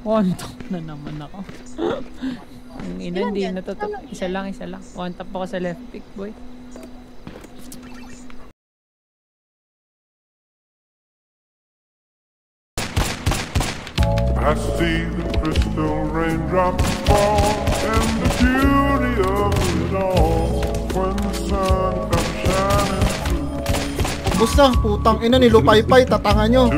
One tap na naman ako. Ang ina, hindi natotoo. Isa lang. One tap ako sa left pick, boy. I see the crystal raindrops fall and the beauty of it all when the sun comes shining through. Basta, putang ina, nilupay-pay, tatanga nyo.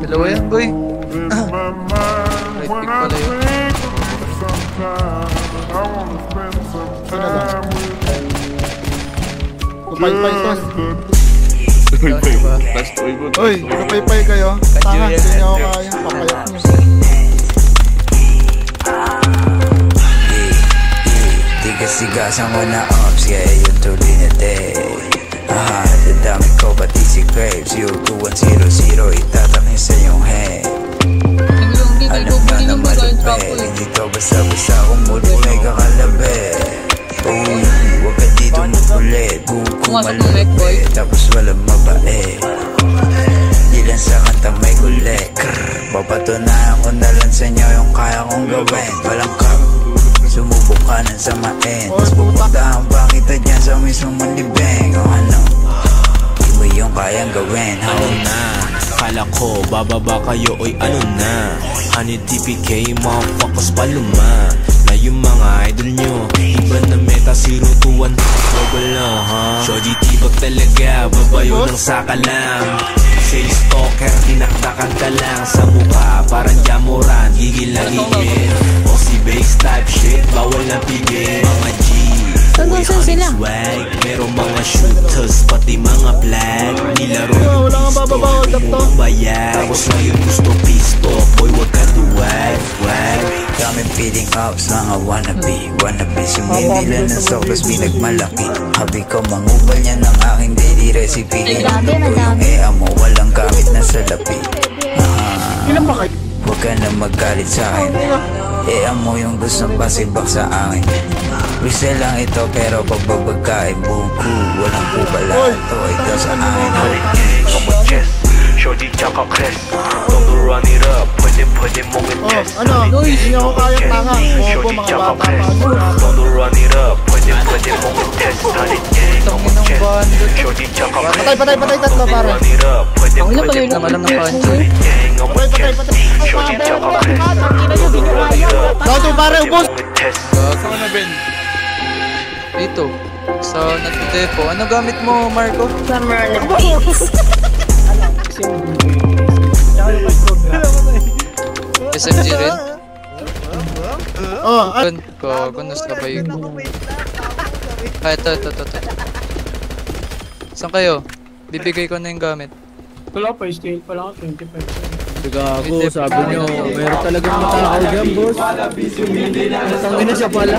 Dalawa yan, boy. In my mind, when I think of you sometimes, I wanna spend some time with you. Lupay-pay to. Last boy mo. Uy, lupay-pay kayo. Tanga, hindi nyo ako kaya. Papayat nyo. Tigas-tigasan ko na ops, yeah, yung tuloy na day. Dadami ko pati si Graves, yung 2100, itatakin sa iyong head. Alam na na malupit, hindi to basta-basta kung mulo may kakalabi. Uy, huwag ka dito makulit, kung malupit, tapos walang mabait. Ilan sa kantang may kulit, papatunayan ko na lang sa inyo yung kaya kong gawin. Walang kap, sumubok ka ng samain, tapos pupuntahan ba kita dyan sa mismong libeng. O ano, iba yung kayang gawin. Ano na, kala ko bababa kayo, oy ano na. Honey TPK, motherfuckers paluma. Na yung mga idol nyo, iba na meta 021. Global na ha, Shoji tibag talaga, babayo ng sakalam. Say stalker, tinaktakan ka lang sa mukha, parang jamuran, gigil na gigil. O si base type shit, bawal na pigil. Mga G, uy honey swag, merong mga shooters, pati mga flag. Nilaro yung pistol, umubayag. Tapos ngayon gusto pisto, boy wag ka duwag, wag. Daming feeling ups, mga wannabe Sumibila ng soklos, pinagmalaki. Habi ko mangupal niya ng aking daily recipe. Yung ea mo, walang gamit na salapi. Huwag ka na magalit sa akin. Ea mo yung gustong pasibak sa akin. Whistle lang ito pero pagbabagkain buong crew, walang kubala. Ito ay daw sa akin. Shorty tsaka Chris, don't run it up, pwede mong i-test. Ano? Hindi nyo ako kaya tanga. Bobo, mga bata pa. Don't run it up, pwede mong i-test. Halit gang ako chest, shorty tsaka Chris. Patay, tatlo pare. Run it up, pwede Ang ina, pag naman lang ng punch. Halit gang ako chest, shorty tsaka Chris. Don't run it up, Dato pare, ubos. Saan na, Ben? Dito. Sa nagdepo. Ano gamit mo, Marco? Summer SMG rin? Oh, Gago, nasabay ko. Ito. Saan kayo? Bibigay ko na yung gamit. Wala pa, scale pa lang 25. Gago, sabi nyo, meron talagang matakaw dyan, boss. Matangin na siya pala.